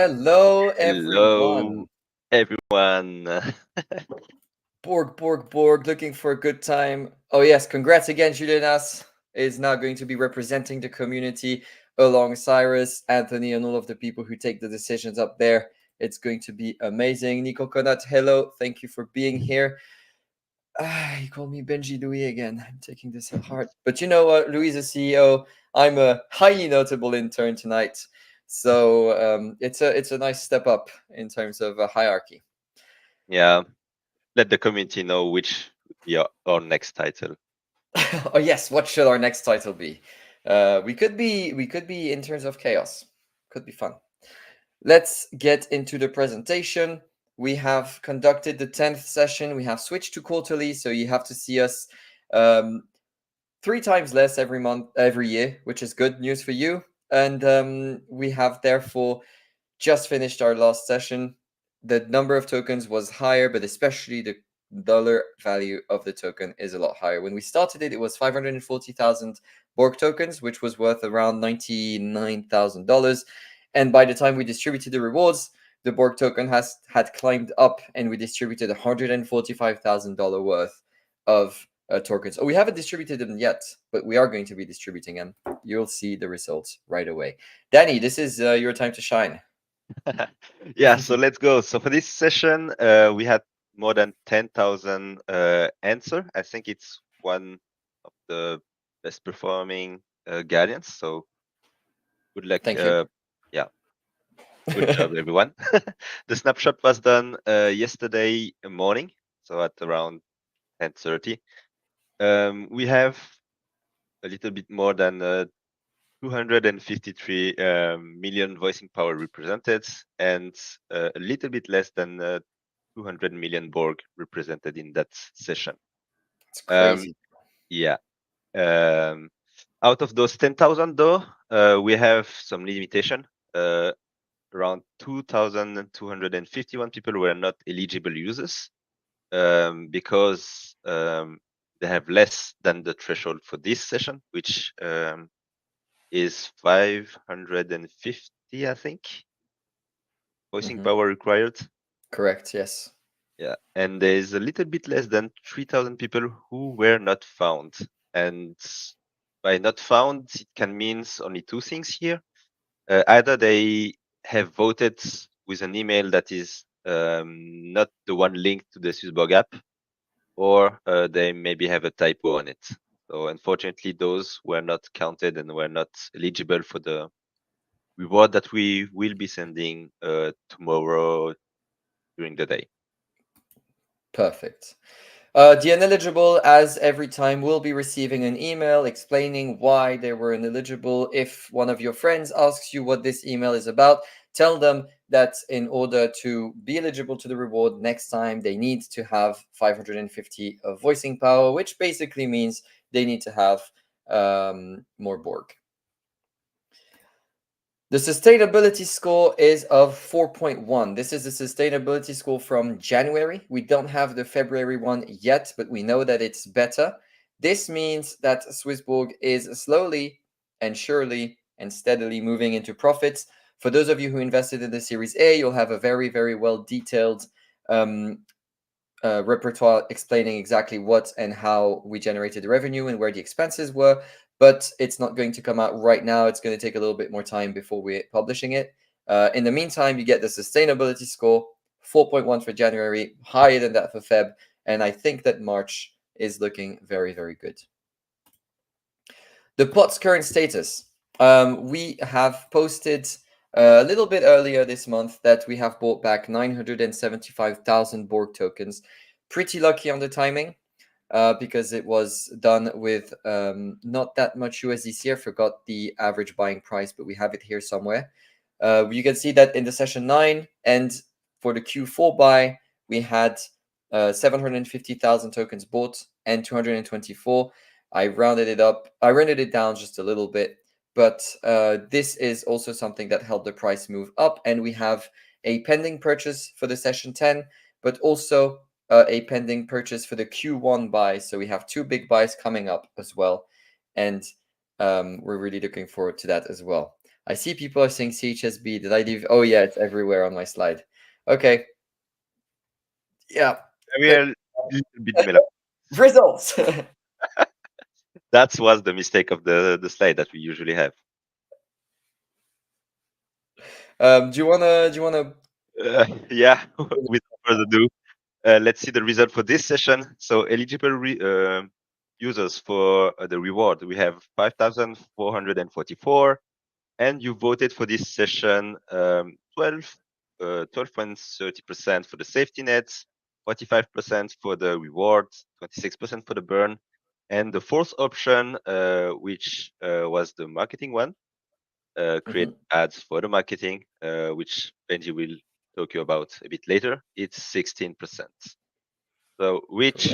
Hello, Hello, everyone. everyone. Borg, looking for a good time. Oh, yes, congrats again. Julianas is now going to be representing the community along Cyrus, Anthony, and all of the people who take the decisions up there. It's going to be amazing. Nico Conat, hello. Thank you for being here. You called me Benjy Louis again. I'm taking this at heart. But you know what? Louis is a CEO. I'm a highly notable intern tonight. So it's a nice step up in terms of hierarchy. Yeah, let the community know which would be our next title. Oh yes, what should our next title be? We could be interns of chaos. Could be fun. Let's get into the presentation. We have conducted the 10th session. We have switched to quarterly, so you have to see us 3 times less every year, which is good news for you. And we have therefore just finished our last session. The number of tokens was higher, but especially the dollar value of the token is a lot higher. When we started it, it was 540,000 BORG tokens, which was worth around $99,000. And by the time we distributed the rewards, the BORG token had climbed up, and we distributed $145,000 worth of tokens. Oh, we haven't distributed them yet, but we are going to be distributing them. You'll see the results right away. Dany, this is your time to shine. Yeah, so let's go. So for this session, we had more than 10,000 answer. I think it's one of the best performing guardians. So good luck. Thank you. Yeah, good job, everyone. The snapshot was done yesterday morning, so at around 10:30. We have a little bit more than 253 million voicing power represented and a little bit less than 200 million Borg represented in that session. It's crazy. Yeah. Out of those 10,000 though, we have some limitation. Around 2,251 people were not eligible users because they have less than the threshold for this session, which is 550, I think. Voicing power required. Correct, yes. Yeah, and there's a little bit less than 3,000 people who were not found. And by not found, it can mean only two things here. Either they have voted with an email that is not the one linked to the SwissBorg app, or they maybe have a typo on it. So unfortunately, those were not counted and were not eligible for the reward that we will be sending tomorrow during the day. Perfect. The ineligible, as every time, will be receiving an email explaining why they were ineligible. If one of your friends asks you what this email is about, tell them that in order to be eligible to the reward next time, they need to have 550 of voicing power, which basically means they need to have more Borg. The sustainability score is of 4.1. This is the sustainability score from January. We don't have the February one yet, but we know that it's better. This means that SwissBorg is slowly and surely and steadily moving into profits. For those of you who invested in the Series A, you'll have a very, very well detailed repertoire explaining exactly what and how we generated the revenue and where the expenses were, but it's not going to come out right now. It's going to take a little bit more time before we're publishing it. In the meantime, you get the sustainability score, 4.1 for January, higher than that for Feb, and I think that March is looking very, very good. The pot's current status. We have posted a little bit earlier this month that we have bought back 975,000 Borg tokens. Pretty lucky on the timing because it was done with not that much USDC. I forgot the average buying price, but we have it here somewhere. You can see that in the session 9 and for the Q4 buy, we had 750,000 tokens bought and 224. I rounded it up. I rounded it down just a little bit, but this is also something that helped the price move up. And we have a pending purchase for the session 10, but also a pending purchase for the Q1 buy. So we have 2 big buys coming up as well. And we're really looking forward to that as well. I see people are saying CHSB. Did I leave? Oh yeah, it's everywhere on my slide. Okay. Yeah. We are a little bit mellow. Results. That was the mistake of the slide that we usually have. Do you wanna? Yeah, without further ado, let's see the result for this session. So eligible users for the reward, we have 5,444, and you voted for this session 12.30% for the safety nets, 45% for the reward, 26% for the burn, and the fourth option, which was the marketing one, create ads for the marketing, which Benji will talk you about a bit later. It's 16%. So which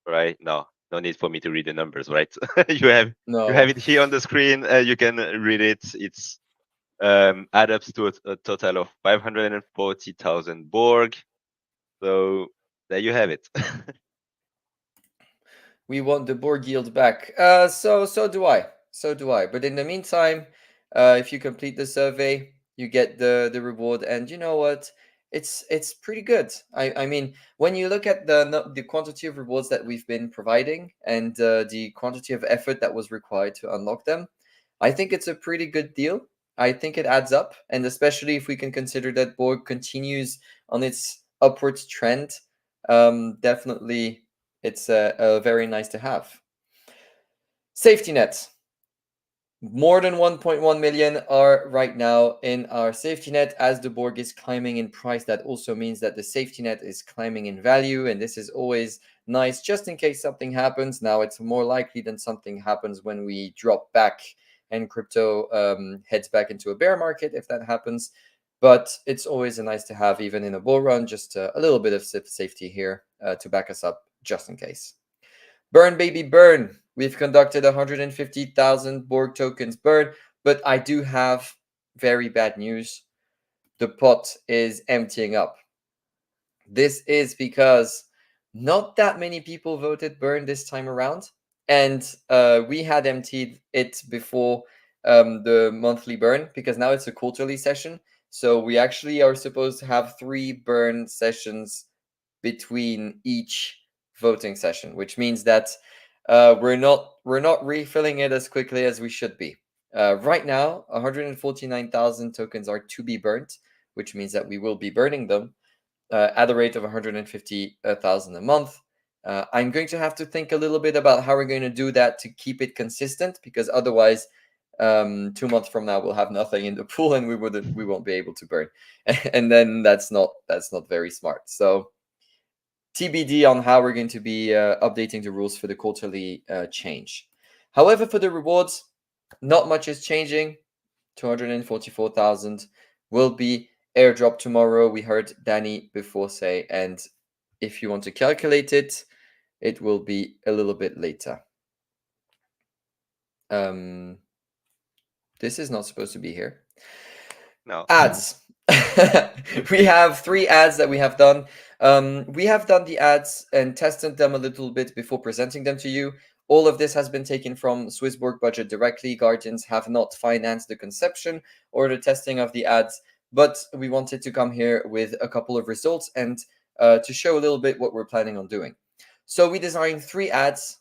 right now, no need for me to read the numbers, right? you have it here on the screen. You can read it. It's add up to a total of 540,000 BORG. So there you have it. We want the BORG yield back. So do I. So do I. But in the meantime, if you complete the survey, you get the reward. And you know what? It's pretty good. I mean, when you look at the quantity of rewards that we've been providing and the quantity of effort that was required to unlock them, I think it's a pretty good deal. I think it adds up, and especially if we can consider that BORG continues on its upwards trend, definitely it's a very nice to have. Safety nets. More than 1.1 million are right now in our safety net. As the BORG is climbing in price, that also means that the safety net is climbing in value, and this is always nice just in case something happens. Now it's more likely than something happens when we drop back and crypto heads back into a bear market if that happens. But it's always a nice to have, even in a bull run, just a little bit of safety here to back us up just in case. Burn, baby, burn. We've conducted 150,000 BORG tokens burn, but I do have very bad news. The pot is emptying up. This is because not that many people voted burn this time around, and we had emptied it before the monthly burn, because now it's a quarterly session. So we actually are supposed to have 3 burn sessions between each voting session, which means that we're not refilling it as quickly as we should be. Right now, 149,000 tokens are to be burnt, which means that we will be burning them at a rate of 150,000 a month. I'm going to have to think a little bit about how we're going to do that to keep it consistent, because otherwise 2 months from now we'll have nothing in the pool and we won't be able to burn, and then that's not very smart. So TBD on how we're going to be updating the rules for the quarterly change. However, for the rewards, not much is changing. 244,000 will be airdrop tomorrow. We heard Dany before say, and if you want to calculate it, it will be a little bit later. This is not supposed to be here. No. Ads. We have 3 ads that we have done. We have done the ads and tested them a little bit before presenting them to you. All of this has been taken from SwissBorg budget directly. Guardians have not financed the conception or the testing of the ads, but we wanted to come here with a couple of results and to show a little bit what we're planning on doing. So we designed 3 ads.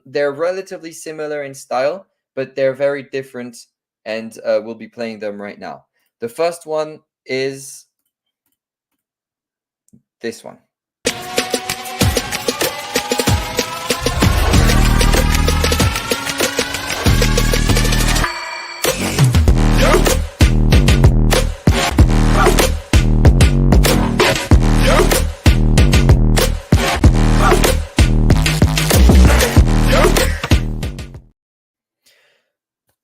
They're relatively similar in style, but they're very different, and we'll be playing them right now. The first one is this one.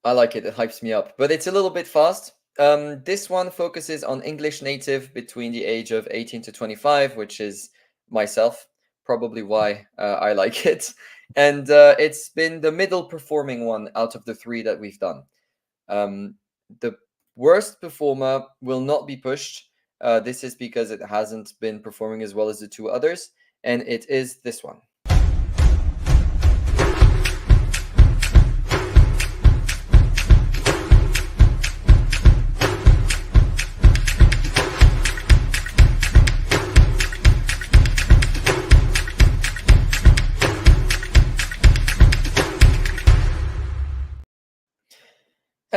I like it. It hypes me up, but it's a little bit fast. This one focuses on English native between the age of 18 to 25, which is myself, probably why I like it. And it's been the middle performing one out of the 3 that we've done. The worst performer will not be pushed. This is because it hasn't been performing as well as the 2 others, and it is this one.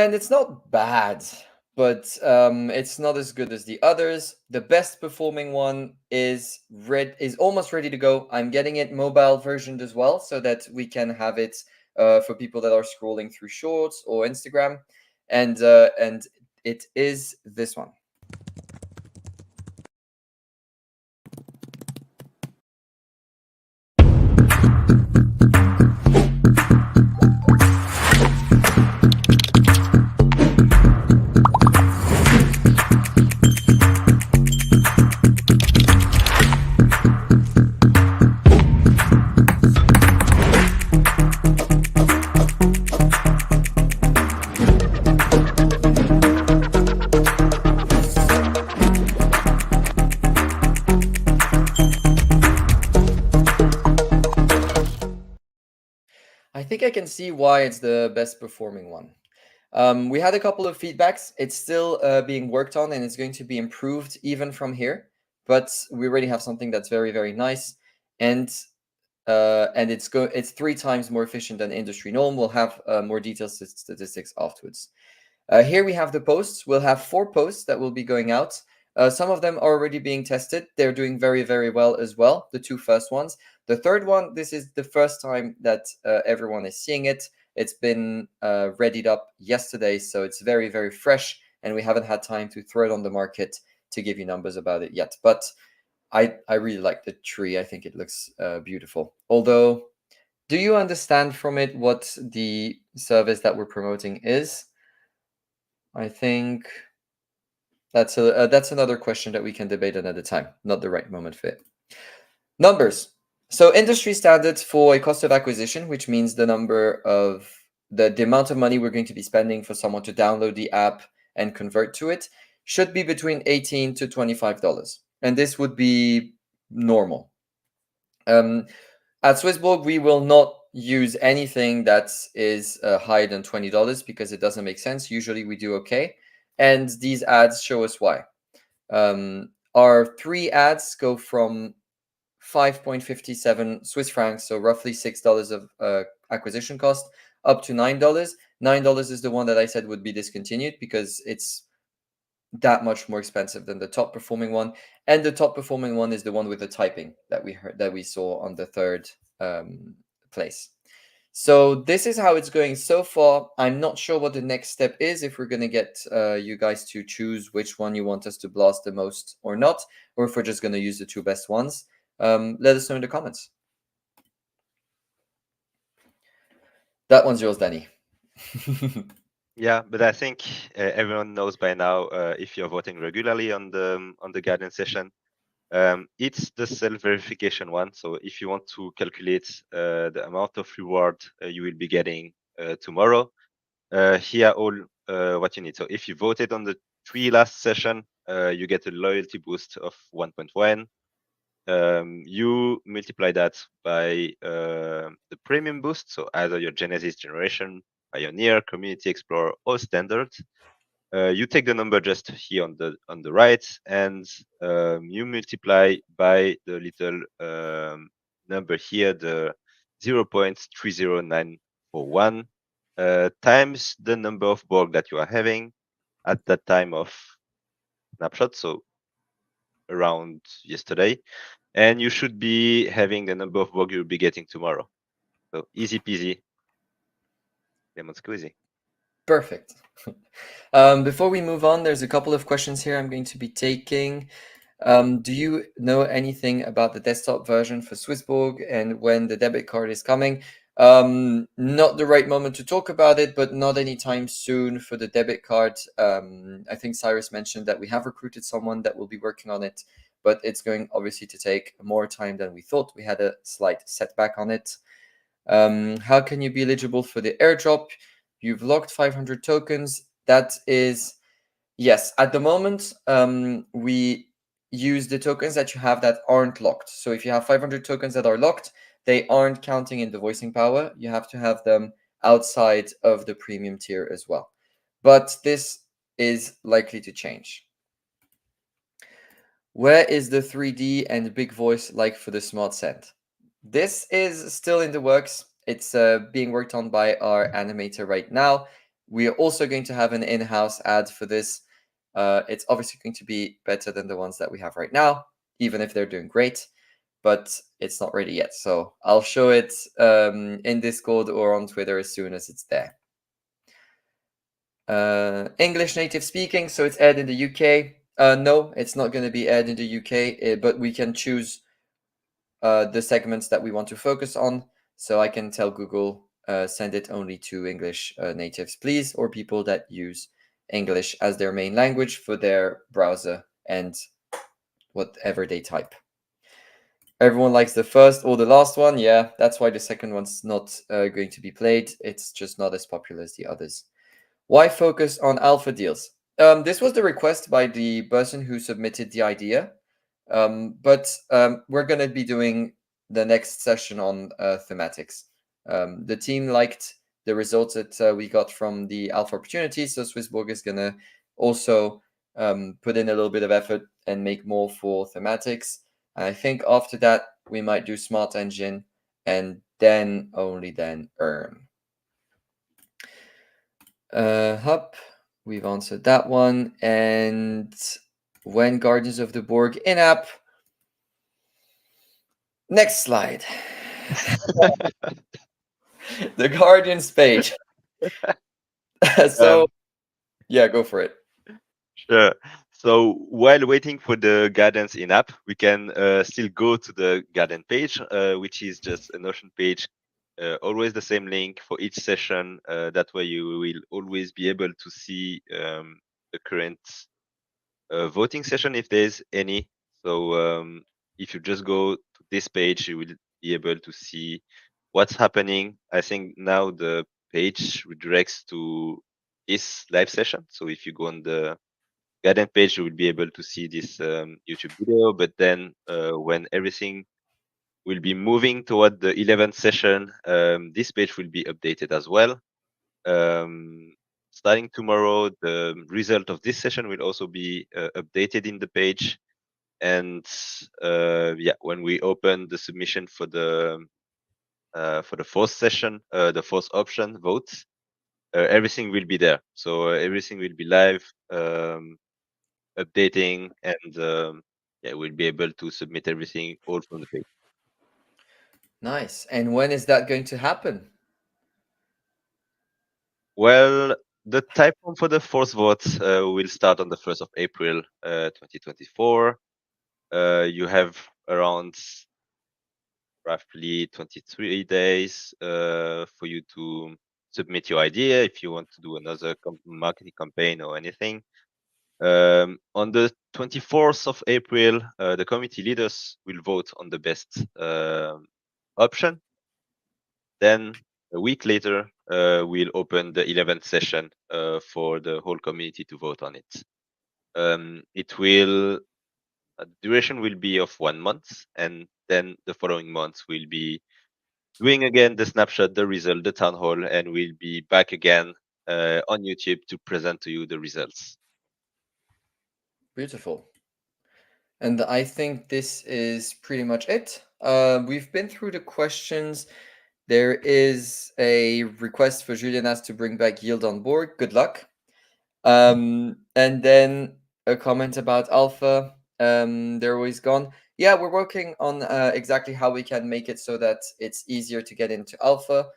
And it's not bad, but it's not as good as the others. The best performing one is almost ready to go. I'm getting it mobile versioned as well, so that we can have it for people that are scrolling through Shorts or Instagram, and it is this one. I think I can see why it's the best performing one. We had a couple of feedbacks. It's still being worked on, and it's going to be improved even from here. But we already have something that's very, very nice, and it's 3 times more efficient than industry norm. We'll have more detailed statistics afterwards. Here we have the posts. We'll have 4 posts that will be going out. Some of them are already being tested. They're doing very, very well as well, the 2 first ones. The third one, this is the first time that everyone is seeing it. It's been readied up yesterday, so it's very, very fresh, and we haven't had time to throw it on the market to give you numbers about it yet. But I really like the tree. I think it looks beautiful. Although, do you understand from it what the service that we're promoting is? I think that's another question that we can debate another time. Not the right moment for it. Numbers. So industry standards for a cost of acquisition, which means the amount of money we're going to be spending for someone to download the app and convert to it, should be between $18 to $25. And this would be normal. At SwissBorg, we will not use anything that is higher than $20 because it doesn't make sense. Usually we do okay. And these ads show us why. Our 3 ads go from 5.57 Swiss francs, so roughly $6 of acquisition cost, up to $9. $9 is the one that I said would be discontinued because it's that much more expensive than the top performing one, and the top performing one is the one with the typing that we saw on the third place. So this is how it's going so far. I'm not sure what the next step is, if we're going to get you guys to choose which one you want us to blast the most or not, or if we're just going to use the 2 best ones. Let us know in the comments. That one's yours, Dany. Yeah, but I think everyone knows by now, if you're voting regularly on the guidance session, it's the self-verification one. So if you want to calculate the amount of reward you will be getting tomorrow, here all what you need. So if you voted on the 3 last session, you get a loyalty boost of 1.1. You multiply that by the premium boost, so either your Genesis generation, Pioneer, Community Explorer, or Standard. You take the number just here on the right, and you multiply by the little number here, the 0.30941 times the number of Borg that you are having at that time of snapshot, so around yesterday, and you should be having the number of Borg you'll be getting tomorrow. So easy peasy, lemon squeezy. Perfect. Before we move on, there's a couple of questions here I'm going to be taking. Do you know anything about the desktop version for SwissBorg and when the debit card is coming? Not the right moment to talk about it, but not anytime soon for the debit card. I think Cyrus mentioned that we have recruited someone that will be working on it, but it's going obviously to take more time than we thought. We had a slight setback on it. How can you be eligible for the airdrop? You've locked 500 tokens. That is, yes, at the moment, we use the tokens that you have that aren't locked. So if you have 500 tokens that are locked, they aren't counting in the voicing power. You have to have them outside of the premium tier as well. But this is likely to change. Where is the 3D and big voice like for the smart send? This is still in the works. It's being worked on by our animator right now. We are also going to have an in-house ad for this. It's obviously going to be better than the ones that we have right now, even if they're doing great, but it's not ready yet. So I'll show it in Discord or on Twitter as soon as it's there. English native speaking, so it's aired in the UK. No, it's not going to be aired in the UK, but we can choose the segments that we want to focus on. So I can tell Google, send it only to English natives, please, or people that use English as their main language for their browser and whatever they type. Everyone likes the first or the last one. Yeah, that's why the second one's not going to be played. It's just not as popular as the others. Why focus on alpha deals? This was the request by the person who submitted the idea. But we're going to be doing the next session on thematics. The team liked the results that we got from the alpha opportunities, so SwissBorg is going to also put in a little bit of effort and make more for thematics. And I think after that, we might do Smart Engine and then only then earn. Hup, we've answered that one. And when Guardians of the Borg in-app, next slide. The Guardians page. So, yeah, go for it. Sure. So while waiting for the guidance in app, we can still go to the guidance page, which is just a Notion page, always the same link for each session. That way you will always be able to see the current voting session if there's any. So if you just go to this page, you will be able to see what's happening. I think now the page redirects to this live session. So if you go on the guidance page, you will be able to see this YouTube video. But then when everything will be moving toward the 11th session, this page will be updated as well. Starting tomorrow, the result of this session will also be updated in the page. And yeah, when we open the submission for the fourth session, the fourth option votes, everything will be there. So everything will be live, updating, and yeah, we'll be able to submit everything all from the page. Nice. And when is that going to happen? Well, the type form for the fourth vote will start on the 1st of April 2024. You have around roughly 23 days for you to submit your idea if you want to do another marketing campaign or anything. On the 24th of April, the committee leaders will vote on the best option. Then a week later, we'll open the 11th session for the whole community to vote on it. The duration will be of 1 month, and then the following months we'll be doing again the snapshot, the result, the town hall, and we'll be back again on YouTube to present to you the results. Beautiful. And I think this is pretty much it. We've been through the questions. There is a request for Julianas to bring back yield on board. Good luck. And then a comment about alpha. They're always gone. Yeah, we're working on exactly how we can make it so that it's easier to get into alpha.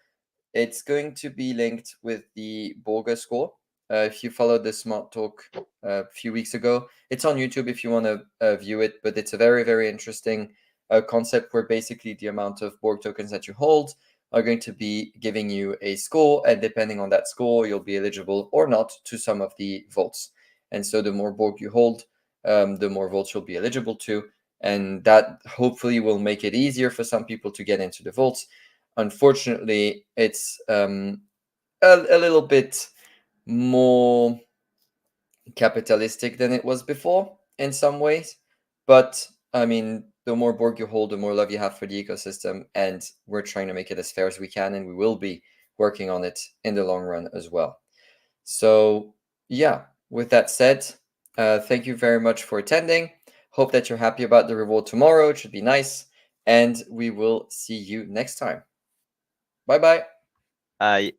It's going to be linked with the BORG score. If you followed the Smart Talk a few weeks ago, it's on YouTube if you want to view it. But it's a very, very interesting concept where basically the amount of BORG tokens that you hold are going to be giving you a score. And depending on that score, you'll be eligible or not to some of the votes. And so the more BORG you hold, the more votes you'll be eligible to. And that hopefully will make it easier for some people to get into the votes. Unfortunately, it's a little bit more capitalistic than it was before in some ways. But I mean, the more BORG you hold, the more love you have for the ecosystem. And we're trying to make it as fair as we can. And we will be working on it in the long run as well. So, yeah, with that said, thank you very much for attending. Hope that you're happy about the reward tomorrow. It should be nice. And we will see you next time. Bye bye. Bye.